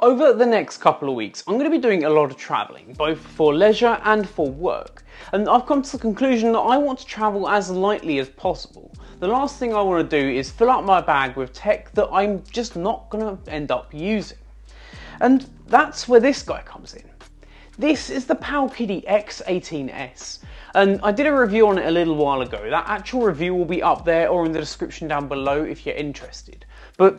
Over the next couple of weeks, I'm going to be doing a lot of travelling, both for leisure and for work. And I've come to the conclusion that I want to travel as lightly as possible. The last thing I want to do is fill up my bag with tech that I'm just not going to end up using. And that's where this guy comes in. This is the Powkiddy X18S. And I did a review on it a little while ago. That actual review will be up there or in the description down below if you're interested. But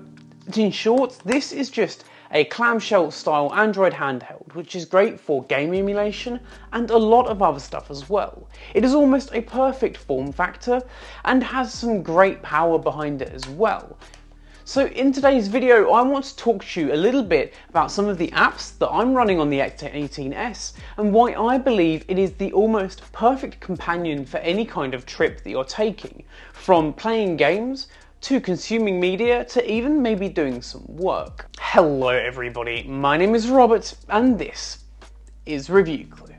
in short, this is just a clamshell style Android handheld, which is great for game emulation and a lot of other stuff as well. It is almost a perfect form factor and has some great power behind it as well. So in today's video, I want to talk to you a little bit about some of the apps that I'm running on the X18S and why I believe it is the almost perfect companion for any kind of trip that you're taking, from playing games to consuming media, to even maybe doing some work. Hello everybody, my name is Robert and this is Review Clue.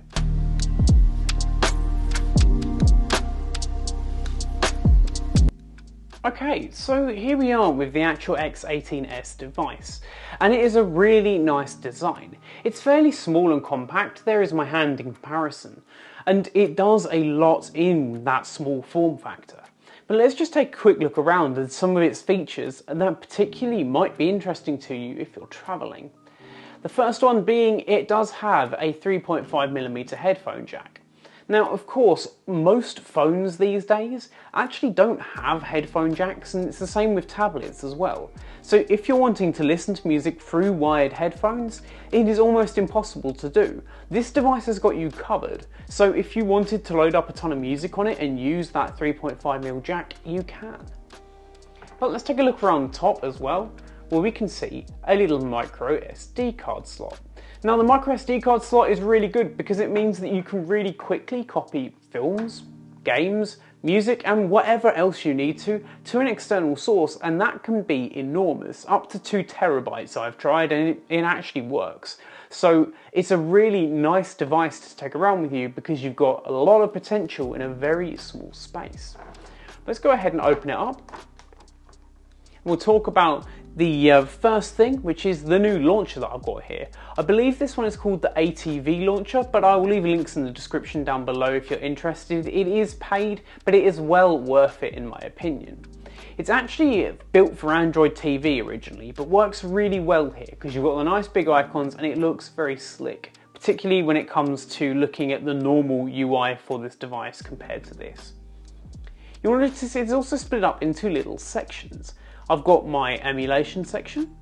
Okay, so here we are with the actual X18S device, and it is a really nice design. It's fairly small and compact, there is my hand in comparison, and it does a lot in that small form factor. But let's just take a quick look around at some of its features that particularly might be interesting to you if you're travelling. The first one being it does have a 3.5mm headphone jack. Now, of course, most phones these days actually don't have headphone jacks, and it's the same with tablets as well. So if you're wanting to listen to music through wired headphones, it is almost impossible to do. This device has got you covered, so if you wanted to load up a ton of music on it and use that 3.5mm jack, you can. But let's take a look around the top as well, where we can see a little micro SD card slot. Now the micro SD card slot is really good because it means that you can really quickly copy films, games, music and whatever else you need to an external source, and that can be enormous, up to 2 terabytes I've tried, and it actually works. So it's a really nice device to take around with you because you've got a lot of potential in a very small space. Let's go ahead and open it up. We'll talk about the first thing, which is the new launcher that I've got here. I believe this one is called the ATV launcher, but I will leave links in the description down below if you're interested. It is paid, but it is well worth it in my opinion. It's actually built for Android TV originally, but works really well here because you've got the nice big icons and it looks very slick, particularly when it comes to looking at the normal UI for this device compared to this. You'll notice it's also split up into little sections. I've got my emulation section,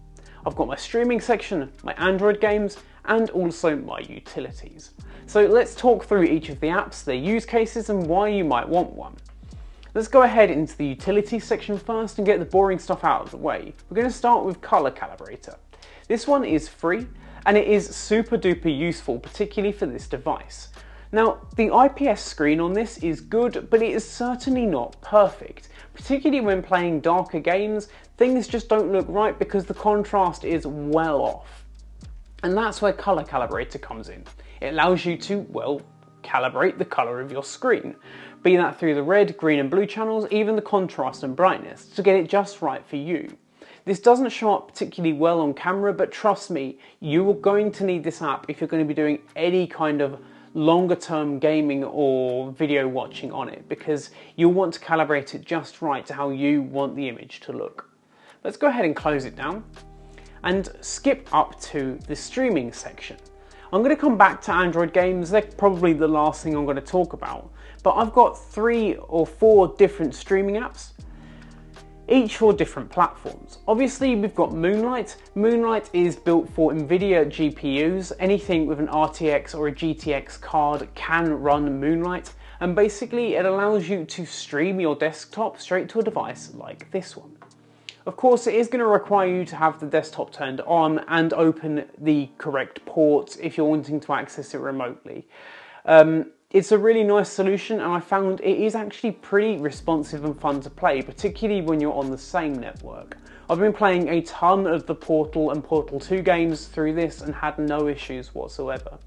I've got my streaming section, my Android games, and also my utilities. So let's talk through each of the apps, their use cases, and why you might want one. Let's go ahead into the utilities section first and get the boring stuff out of the way. We're going to start with Color Calibrator. This one is free, and it is super duper useful, particularly for this device. Now, the IPS screen on this is good, but it is certainly not perfect. Particularly when playing darker games, things just don't look right because the contrast is well off. And that's where Color Calibrator comes in. It allows you to, well, calibrate the colour of your screen, be that through the red, green and blue channels, even the contrast and brightness, to get it just right for you. This doesn't show up particularly well on camera, but trust me, you are going to need this app if you're going to be doing any kind of longer term gaming or video watching on it, because you'll want to calibrate it just right to how you want the image to look. Let's go ahead and close it down and skip up to the streaming section. I'm going to come back to Android games, they're probably the last thing I'm going to talk about, but I've got 3 or 4 different streaming apps, each for different platforms. Obviously we've got Moonlight. Moonlight is built for NVIDIA GPUs. Anything with an RTX or a GTX card can run Moonlight, and basically it allows you to stream your desktop straight to a device like this one. Of course, it is going to require you to have the desktop turned on and open the correct ports if you're wanting to access it remotely. It's a really nice solution, and I found it is actually pretty responsive and fun to play, particularly when you're on the same network. I've been playing a ton of the Portal and Portal 2 games through this and had no issues whatsoever.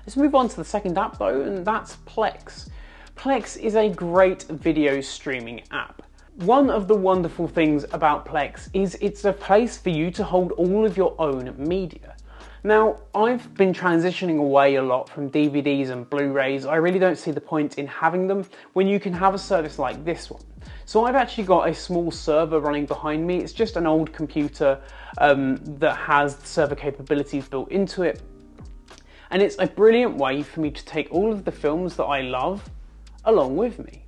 Let's move on to the second app though, and that's Plex. Plex is a great video streaming app. One of the wonderful things about Plex is it's a place for you to hold all of your own media. Now, I've been transitioning away a lot from DVDs and Blu-rays. I really don't see the point in having them when you can have a service like this one. So I've actually got a small server running behind me. It's just an old computer that has server capabilities built into it. And it's a brilliant way for me to take all of the films that I love along with me.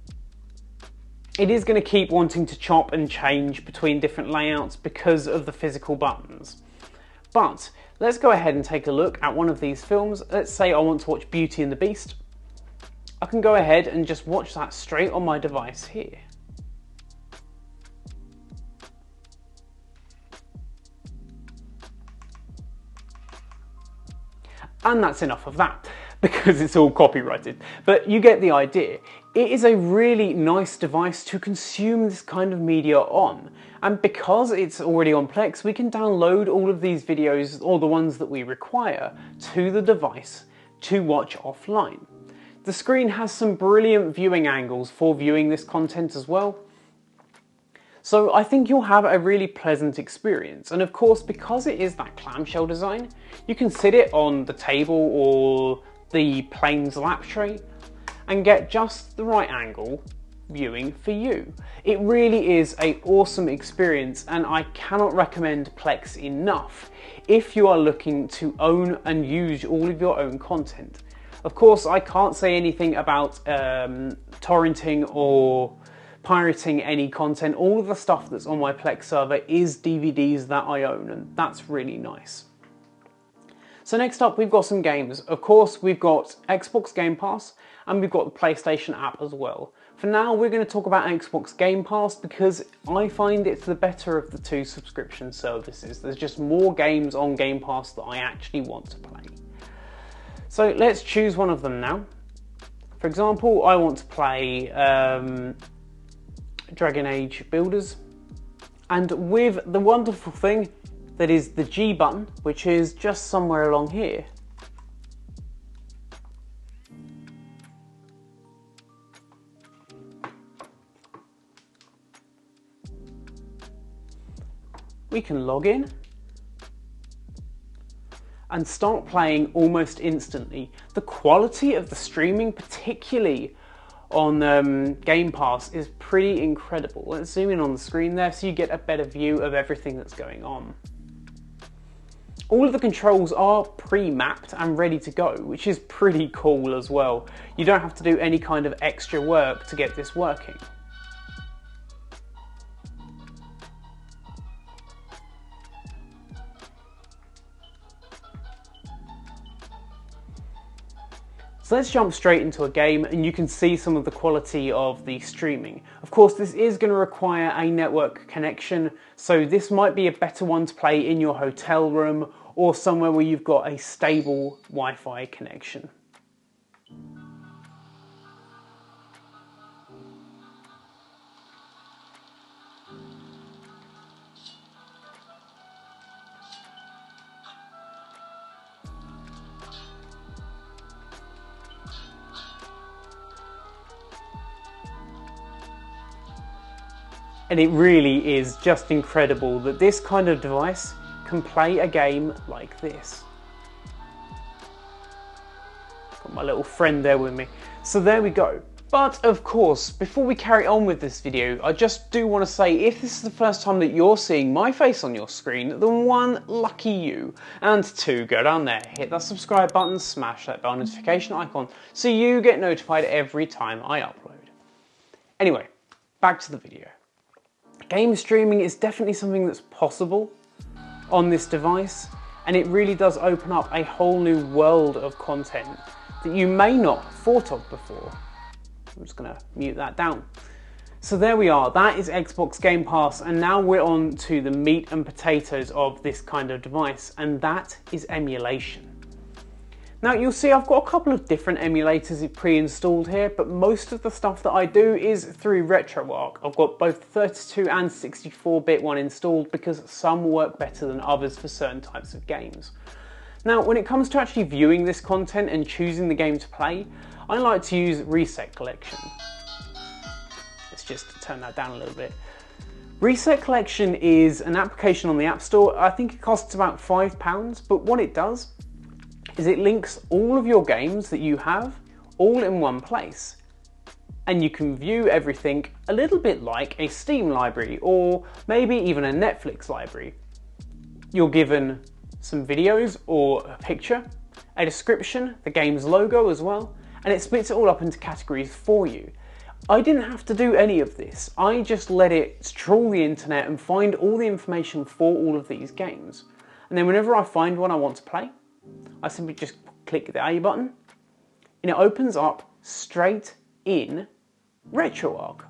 It is going to keep wanting to chop and change between different layouts because of the physical buttons. But let's go ahead and take a look at one of these films. Let's say I want to watch Beauty and the Beast. I can go ahead and just watch that straight on my device here. And that's enough of that, because it's all copyrighted. But you get the idea. It is a really nice device to consume this kind of media on. And because it's already on Plex, we can download all of these videos, or the ones that we require, to the device to watch offline. The screen has some brilliant viewing angles for viewing this content as well. So I think you'll have a really pleasant experience. And of course, because it is that clamshell design, you can sit it on the table or the plane's lap tray and get just the right angle viewing for you. It really is an awesome experience, and I cannot recommend Plex enough if you are looking to own and use all of your own content. Of course, I can't say anything about torrenting or pirating any content. All of the stuff that's on my Plex server is DVDs that I own, and that's really nice. So next up, we've got some games. Of course, we've got Xbox Game Pass, and we've got the PlayStation app as well. For now, we're going to talk about Xbox Game Pass because I find it's the better of the two subscription services. There's just more games on Game Pass that I actually want to play. So let's choose one of them now. For example, I want to play Dragon Age Builders, and with the wonderful thing that is the G button, which is just somewhere along here, we can log in and start playing almost instantly. The quality of the streaming, particularly on Game Pass, is pretty incredible. Let's zoom in on the screen there so you get a better view of everything that's going on. All of the controls are pre-mapped and ready to go, which is pretty cool as well. You don't have to do any kind of extra work to get this working. So let's jump straight into a game, and you can see some of the quality of the streaming. Of course, this is going to require a network connection, so this might be a better one to play in your hotel room or somewhere where you've got a stable Wi-Fi connection. And it really is just incredible that this kind of device can play a game like this. Got my little friend there with me. So there we go. But of course, before we carry on with this video, I just do want to say, if this is the first time that you're seeing my face on your screen, then one, lucky you. And two, go down there, hit that subscribe button, smash that bell notification icon, so you get notified every time I upload. Anyway, back to the video. Game streaming is definitely something that's possible on this device, and it really does open up a whole new world of content that you may not have thought of before. I'm just going to mute that down. So there we are, that is Xbox Game Pass, and now we're on to the meat and potatoes of this kind of device, and that is emulation. Now you'll see I've got a couple of different emulators pre-installed here, but most of the stuff that I do is through RetroArch. I've got both 32 and 64-bit one installed because some work better than others for certain types of games. Now when it comes to actually viewing this content and choosing the game to play, I like to use Reset Collection. Let's just turn that down a little bit. Reset Collection is an application on the App Store. I think it costs about £5, but what it does is it links all of your games that you have all in one place. And you can view everything a little bit like a Steam library or maybe even a Netflix library. You're given some videos or a picture, a description, the game's logo as well, and it splits it all up into categories for you. I didn't have to do any of this. I just let it trawl the internet and find all the information for all of these games. And then whenever I find one I want to play, I simply just click the A button and it opens up straight in RetroArch.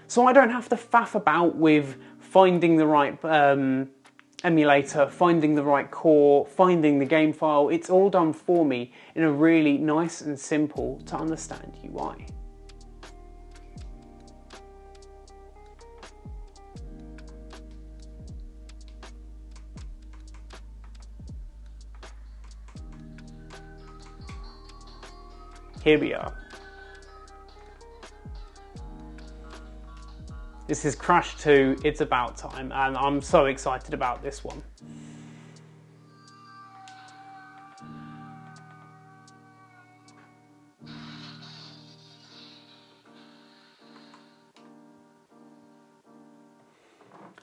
So I don't have to faff about with finding the right emulator, finding the right core, finding the game file. It's all done for me in a really nice and simple to understand UI. Here we are. This is Crash 2, It's About Time, and I'm so excited about this one.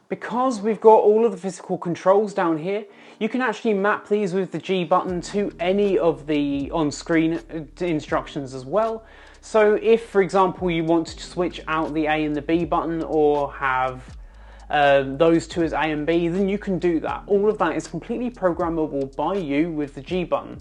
Because we've got all of the physical controls down here, you can actually map these with the G button to any of the on-screen instructions as well. So if, for example, you want to switch out the A and the B button or have those two as A and B, then you can do that. All of that is completely programmable by you with the G button.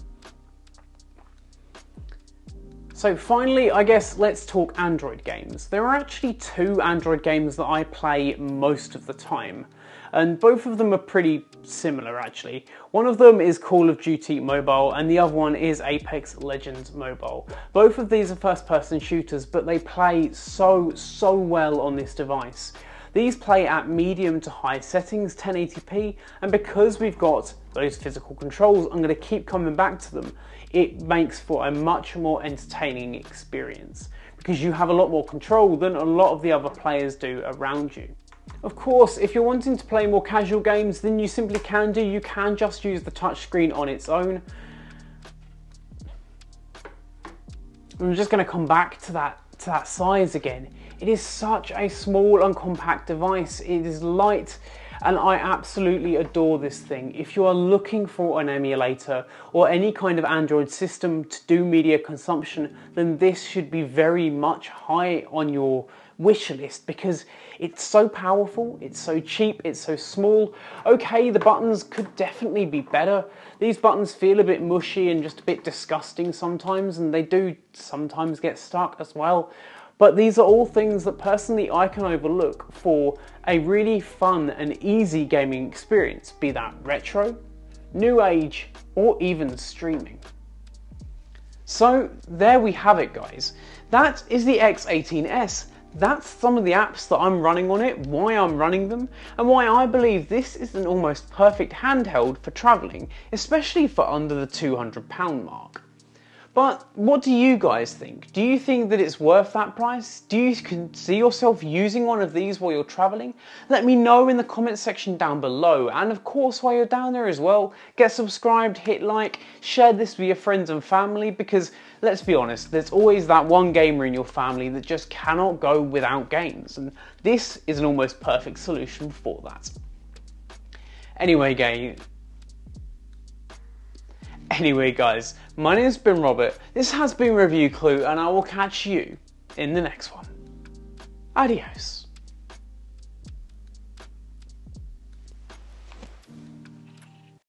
So finally, I guess let's talk Android games. There are actually two Android games that I play most of the time, and both of them are pretty similar actually. One of them is Call of Duty Mobile and the other one is Apex Legends Mobile. Both of these are first-person shooters, but they play so well on this device. These play at medium to high settings, 1080p, and because we've got those physical controls, I'm going to keep coming back to them. It makes for a much more entertaining experience because you have a lot more control than a lot of the other players do around you. Of course, if you're wanting to play more casual games, then you simply can do. You can just use the touchscreen on its own. I'm just going to come back to that size again. It is such a small and compact device. It is light and I absolutely adore this thing. If you are looking for an emulator or any kind of Android system to do media consumption, then this should be very much high on your wish list because it's so powerful, it's so cheap, it's so small. Okay, the buttons could definitely be better. These buttons feel a bit mushy and just a bit disgusting sometimes, and they do sometimes get stuck as well. But these are all things that personally I can overlook for a really fun and easy gaming experience, be that retro, new age, or even streaming. So there we have it, guys. That is the X18S. That's some of the apps that I'm running on it, why I'm running them, and why I believe this is an almost perfect handheld for travelling, especially for under the £200 mark. But what do you guys think? Do you think that it's worth that price? Do you see yourself using one of these while you're travelling? Let me know in the comment section down below. And of course, while you're down there as well, get subscribed, hit like, share this with your friends and family, because let's be honest, there's always that one gamer in your family that just cannot go without games. And this is an almost perfect solution for that. Anyway, guys, my name's been Robert, this has been Review Clue, and I will catch you in the next one. Adios.